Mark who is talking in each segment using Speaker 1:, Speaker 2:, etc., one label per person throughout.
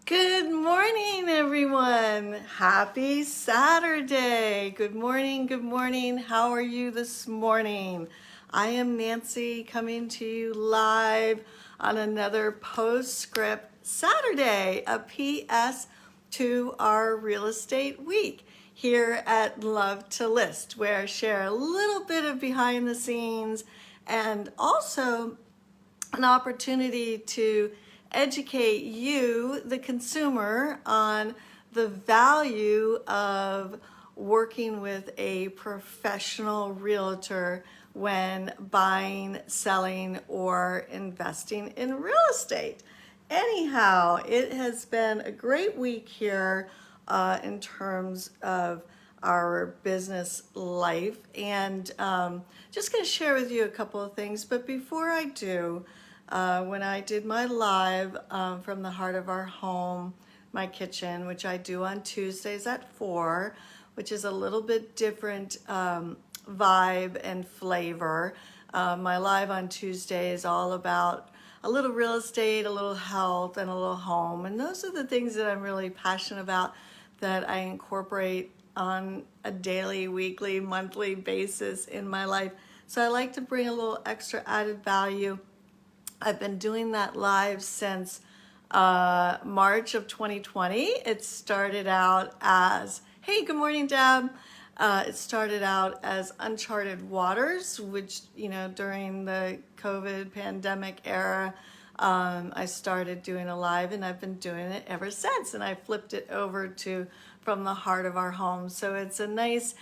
Speaker 1: Good morning, everyone. Happy Saturday. Good morning. Good morning. How are you this morning? I am Nancy coming to you live on another Postscript Saturday, a PS to our real estate week here at Love to List, where I share a little bit of behind the scenes and also an opportunity to educate you, the consumer, on the value of working with a professional realtor when buying, selling, or investing in real estate. Anyhow, it has been a great week here in terms of our business life, and just going to share with you a couple of things. But before I do, when I did my live from the heart of our home, my kitchen, which I do on Tuesdays at 4, which is a little bit different vibe and flavor. My live on Tuesday is all about a little real estate, a little health, and a little home. And those are the things that I'm really passionate about, that I incorporate on a daily, weekly, monthly basis in my life. So I like to bring a little extra added value. I've been doing that live since March of 2020. It started out as, hey, good morning, Deb. It started out as Uncharted Waters, which, during the COVID pandemic era, I started doing a live, and I've been doing it ever since. And I flipped it over to From the Heart of Our Home. So it's a nice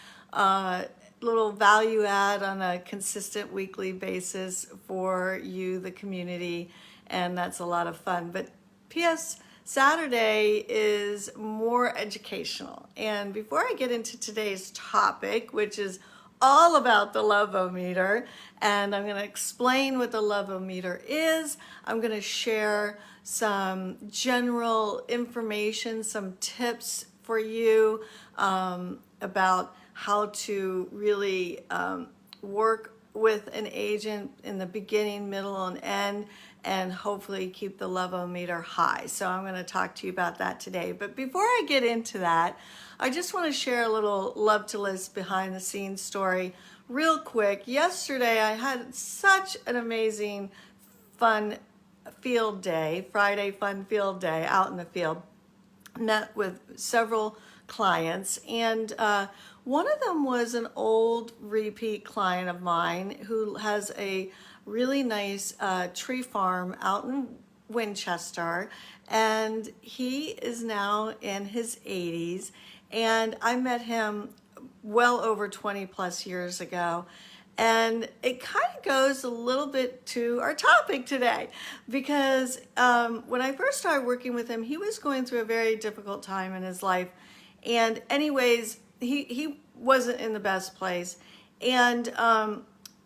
Speaker 1: little value add on a consistent weekly basis for you, the community, and that's a lot of fun. But PS Saturday is more educational. And before I get into today's topic, which is all about the Love-O-Meter, and I'm going to explain what the Love-O-Meter is. I'm going to share some general information, some tips for you about how to really work with an agent in the beginning, middle, and end, and hopefully keep the Love-O-Meter high. So I'm going to talk to you about that today. But before I get into that, I just want to share a little Love to List behind the scenes story real quick. Yesterday, I had such an amazing fun field day, Friday fun field day out in the field. Met with several clients, and one of them was an old repeat client of mine who has a really nice tree farm out in Winchester, and he is now in his 80s, and I met him well over 20 plus years ago. And it kind of goes a little bit to our topic today, because when I first started working with him, he was going through a very difficult time in his life. And anyways, he wasn't in the best place. And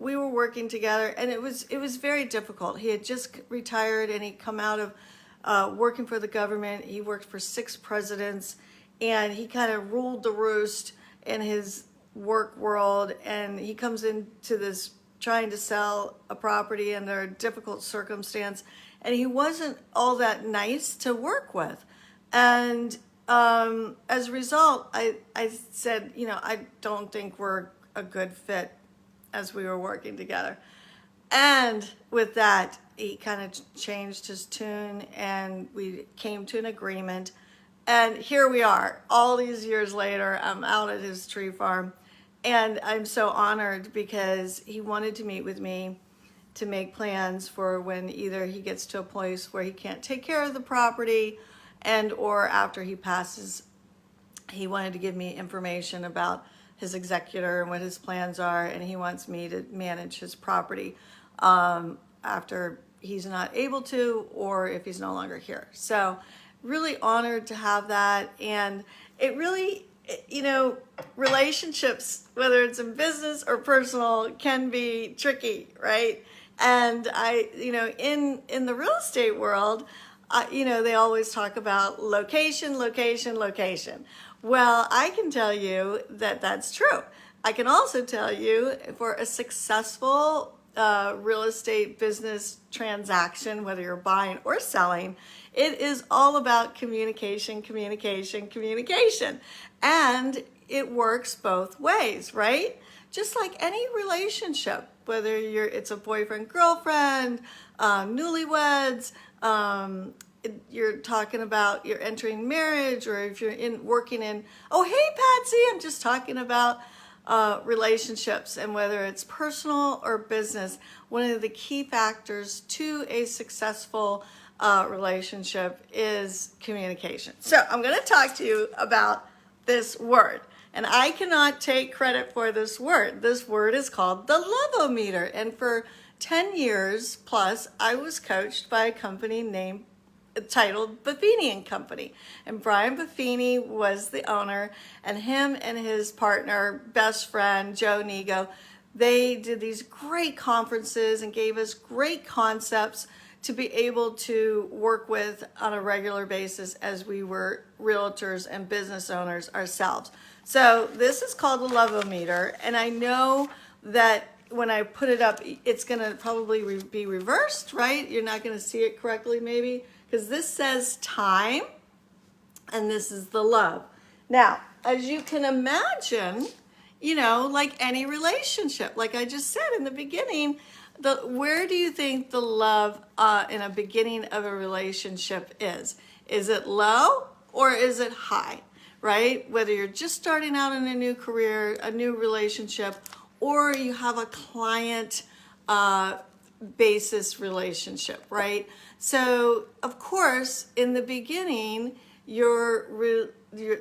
Speaker 1: we were working together, and it was very difficult. He had just retired, and he'd come out of working for the government. He worked for 6 presidents, and he kind of ruled the roost in his work world, and he comes into this trying to sell a property under a difficult circumstance, and he wasn't all that nice to work with. And as a result, I said, I don't think we're a good fit as we were working together. And with that, he kind of changed his tune, and we came to an agreement. And here we are, all these years later. I'm out at his tree farm, and I'm so honored because he wanted to meet with me to make plans for when either he gets to a place where he can't take care of the property, and or after he passes. He wanted to give me information about his executor and what his plans are, and he wants me to manage his property after he's not able to, or if he's no longer here. So really honored to have that. And it really, relationships, whether it's in business or personal, can be tricky, right? And in the real estate world, they always talk about location, location, location. Well, I can tell you that that's true. I can also tell you, for a successful real estate business transaction, whether you're buying or selling, it is all about communication, communication, communication. And it works both ways, right? Just like any relationship, whether it's a boyfriend, girlfriend, newlyweds, you're talking about you're entering marriage, or if you're working in, oh, hey, Patsy, I'm just talking about relationships, and whether it's personal or business, one of the key factors to a successful relationship is communication. So I'm going to talk to you about this word, and I cannot take credit for this word. This word is called the Love-O-Meter, and for 10 years plus, I was coached by a company titled Buffini and Company. And Brian Buffini was the owner, and him and his partner, best friend, Joe Nigo, they did these great conferences and gave us great concepts to be able to work with on a regular basis as we were realtors and business owners ourselves. So this is called the Love-O-Meter, and I know that when I put it up, it's going to probably be reversed, right? You're not going to see it correctly maybe, because this says time and this is the love. Now, as you can imagine, like any relationship, like I just said in the beginning, where do you think the love in a beginning of a relationship is? Is it low or is it high, right? Whether you're just starting out in a new career, a new relationship, or you have a client basis relationship, right? So, of course, in the beginning, the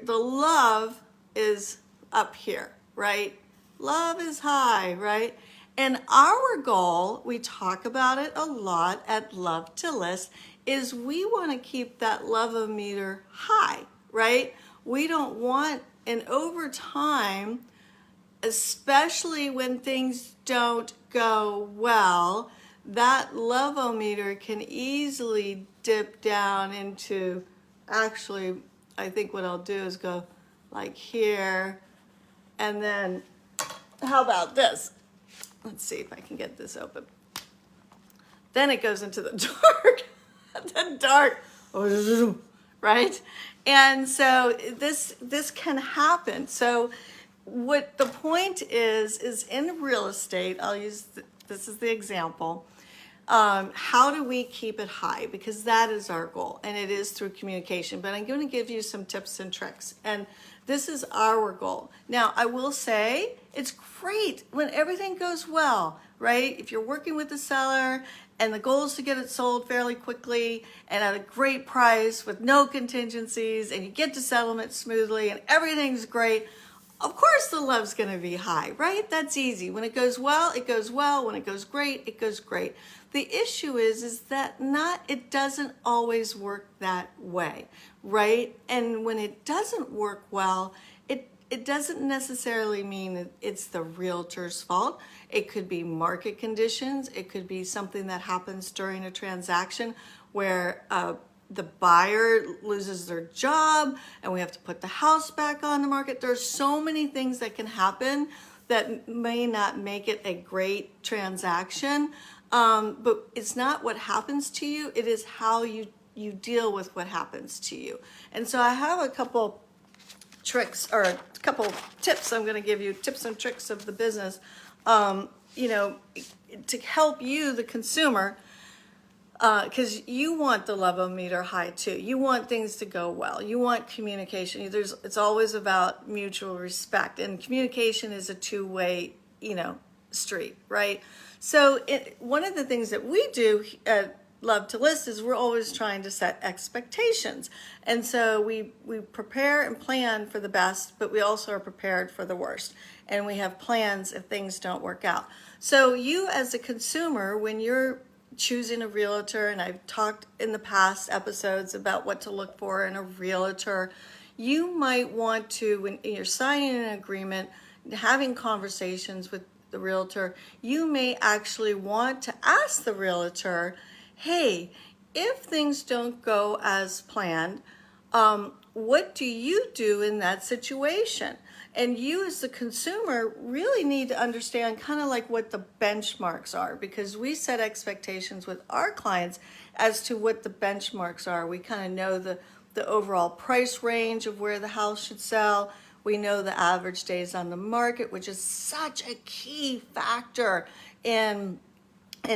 Speaker 1: love is up here, right? Love is high, right? And our goal, we talk about it a lot at Love to List, is we want to keep that Love-O-Meter high, right? We don't want, and over time, especially when things don't go well, that Love-O-Meter can easily dip down into, actually, I think what I'll do is go like here, and then how about this? Let's see if I can get this open. Then it goes into the dark, right? And so this can happen. So what the point is in real estate, I'll use this as the example. How do we keep it high? Because that is our goal, and it is through communication. But I'm going to give you some tips and tricks, and this is our goal. Now, I will say it's great when everything goes well, right? If you're working with the seller and the goal is to get it sold fairly quickly and at a great price with no contingencies, and you get to settlement smoothly and everything's great, of course the love's going to be high, right? That's easy. When it goes well, it goes well. When it goes great, it goes great. The issue is that it doesn't always work that way, right? And when it doesn't work well, it doesn't necessarily mean that it's the realtor's fault. It could be market conditions. It could be something that happens during a transaction where the buyer loses their job and we have to put the house back on the market. There's so many things that can happen that may not make it a great transaction. But it's not what happens to you. It is how you deal with what happens to you. And so I have a couple tricks or a couple tips I'm going to give you, tips and tricks of the business, to help you, the consumer, because you want the Love-O-Meter high too. You want things to go well. You want communication. It's always about mutual respect, and communication is a two-way, street, right? So one of the things that we do at Love to List is we're always trying to set expectations. And so we prepare and plan for the best, but we also are prepared for the worst. And we have plans if things don't work out. So you as a consumer, when you're choosing a realtor, and I've talked in the past episodes about what to look for in a realtor, you might want to, when you're signing an agreement, having conversations with the realtor, you may actually want to ask the realtor, hey, if things don't go as planned, what do you do in that situation? And you as the consumer really need to understand kind of like what the benchmarks are, because we set expectations with our clients as to what the benchmarks are. We kind of know the overall price range of where the house should sell. We know the average days on the market, which is such a key factor in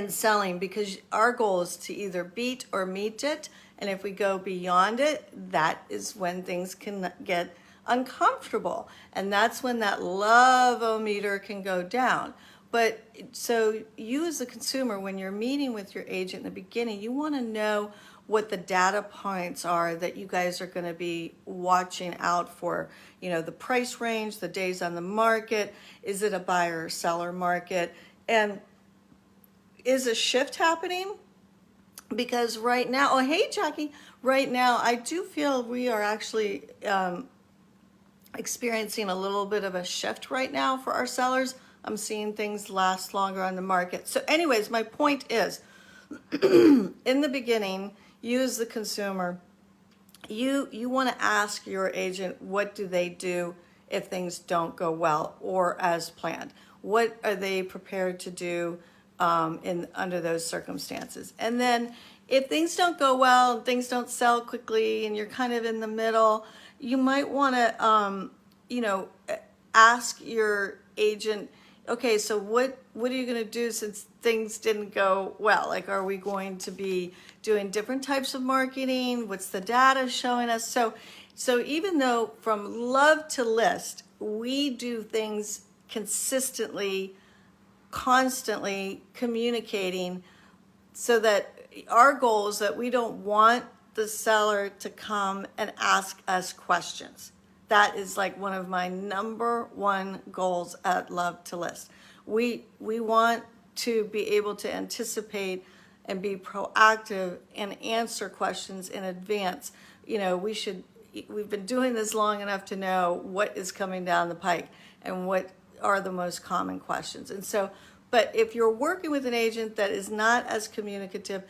Speaker 1: selling, because our goal is to either beat or meet it. And if we go beyond it, that is when things can get uncomfortable. And that's when that love-o-meter can go down. But so you as a consumer, when you're meeting with your agent in the beginning, you want to know what the data points are that you guys are going to be watching out for. You know, the price range, the days on the market, is it a buyer or seller market, and is a shift happening? Because right now, oh, hey, Jackie, right now, I do feel we are actually experiencing a little bit of a shift right now for our sellers. I'm seeing things last longer on the market. So anyways, my point is, in the beginning, you as the consumer, you want to ask your agent, what do they do if things don't go well or as planned? What are they prepared to do under those circumstances? And then if things don't go well and things don't sell quickly and you're kind of in the middle, you might want to, ask your agent, okay, so what are you going to do since things didn't go well? Like, are we going to be doing different types of marketing? What's the data showing us? So even though from Love to List, we do things consistently, constantly communicating, so that our goal is that we don't want the seller to come and ask us questions. That is like one of my number one goals at Love to List. We want to be able to anticipate and be proactive and answer questions in advance. You know, we've been doing this long enough to know what is coming down the pike and what are the most common questions. And so, but if you're working with an agent that is not as communicative,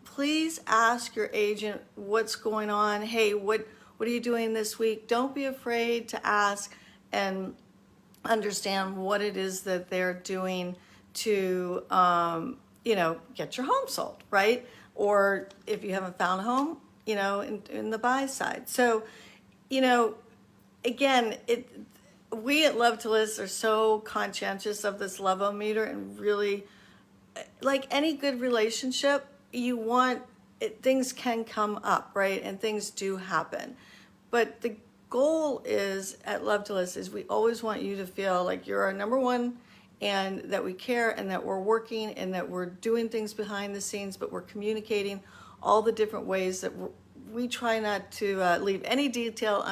Speaker 1: please ask your agent what's going on. Hey, what are you doing this week? Don't be afraid to ask and understand what it is that they're doing to, get your home sold, right? Or if you haven't found a home, in the buy side. So, again, we at Love to List are so conscientious of this love-o-meter, and really, like any good relationship, you want things can come up, right? And things do happen. But the goal is at Love to List is we always want you to feel like you're our number one, and that we care, and that we're working, and that we're doing things behind the scenes, but we're communicating all the different ways that we try not to leave any detail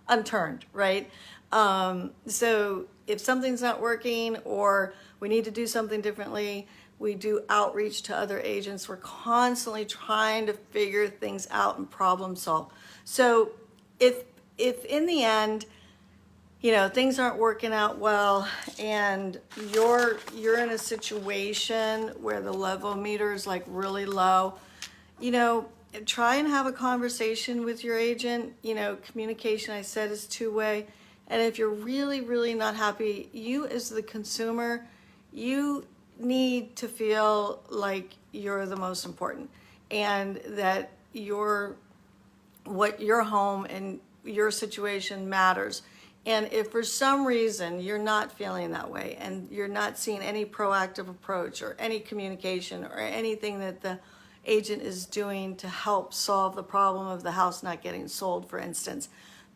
Speaker 1: unturned, right? So if something's not working or we need to do something differently, we do outreach to other agents. We're constantly trying to figure things out and problem solve. So if in the end, things aren't working out well, and you're in a situation where the love-o-meter is like really low, try and have a conversation with your agent. Communication, I said, is two-way. And if you're really, really not happy, you as the consumer, you need to feel like you're the most important, and that what your home and your situation matters. And if for some reason you're not feeling that way, and you're not seeing any proactive approach or any communication or anything that the agent is doing to help solve the problem of the house not getting sold, for instance,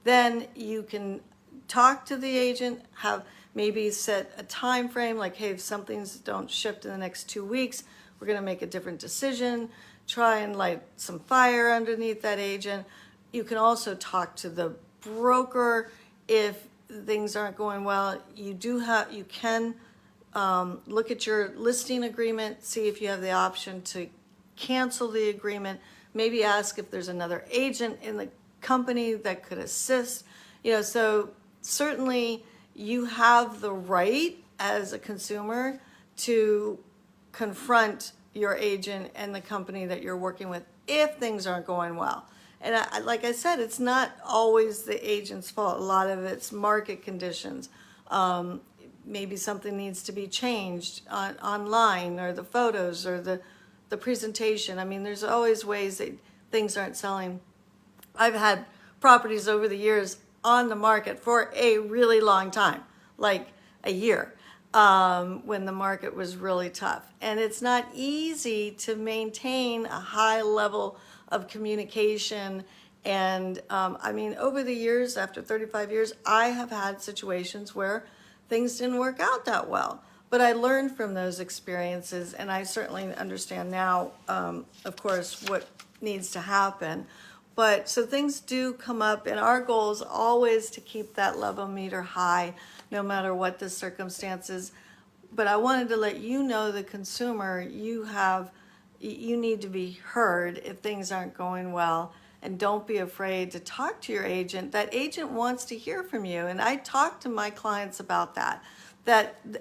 Speaker 1: then you can talk to the agent, have maybe set a time frame, like, hey, if some things don't shift in the next 2 weeks, we're going to make a different decision. Try and light some fire underneath that agent. You can also talk to the broker if things aren't going well. You can look at your listing agreement, see if you have the option to cancel the agreement. Maybe ask if there's another agent in the company that could assist. So certainly you have the right as a consumer to confront your agent and the company that you're working with if things aren't going well. And like I said, it's not always the agent's fault. A lot of it's market conditions. Maybe something needs to be changed online, or the photos, or the presentation. I mean, there's always ways that things aren't selling. I've had properties over the years on the market for a really long time, like a year, when the market was really tough. And it's not easy to maintain a high level of communication. And I mean, over the years, after 35 years, I have had situations where things didn't work out that well. But I learned from those experiences, and I certainly understand now, of course, what needs to happen. But so things do come up, and our goal is always to keep that level meter high, no matter what the circumstances. But I wanted to let you know, the consumer, you need to be heard if things aren't going well. And don't be afraid to talk to your agent. That agent wants to hear from you. And I talk to my clients about that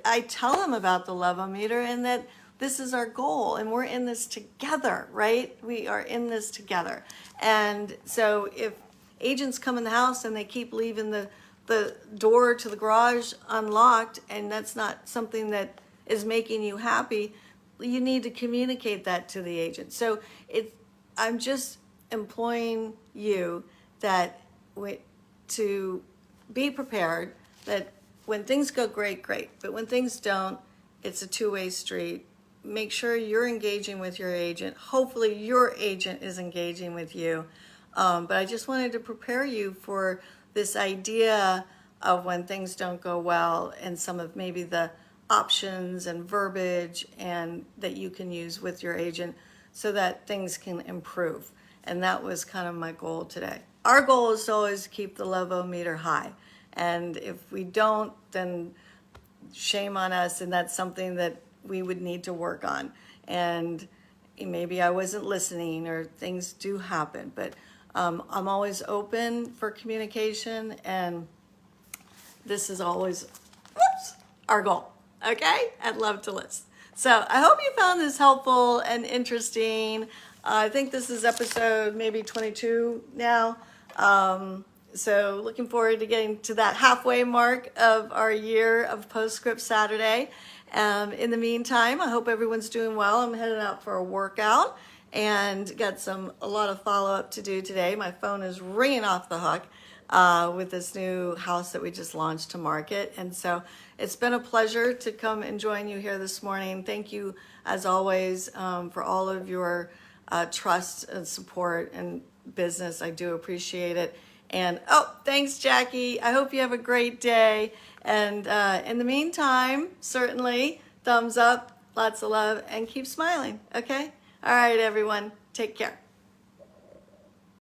Speaker 1: I tell them about the level meter, and that this is our goal, and we're in this together, right? We are in this together. And so if agents come in the house and they keep leaving the door to the garage unlocked, and that's not something that is making you happy, you need to communicate that to the agent. So I'm just employing you to be prepared, that when things go great, but when things don't, it's a two-way street. Make sure you're engaging with your agent. Hopefully your agent is engaging with you. But I just wanted to prepare you for this idea of when things don't go well, and some of maybe the options and verbiage and that you can use with your agent so that things can improve. And that was kind of my goal today. Our goal is to always keep the level meter high. And if we don't, then shame on us, and that's something that we would need to work on. And maybe I wasn't listening, or things do happen, but I'm always open for communication, and this is always our goal, okay? I'd love to listen. So I hope you found this helpful and interesting. I think this is episode maybe 22 now. So looking forward to getting to that halfway mark of our year of Postscript Saturday. In the meantime, I hope everyone's doing well. I'm headed out for a workout and got a lot of follow-up to do today. My phone is ringing off the hook with this new house that we just launched to market. And so it's been a pleasure to come and join you here this morning. Thank you, as always, for all of your trust and support and business. I do appreciate it. And thanks, Jackie. I hope you have a great day. And in the meantime, certainly thumbs up, lots of love, and keep smiling. Okay? All right, everyone. Take care.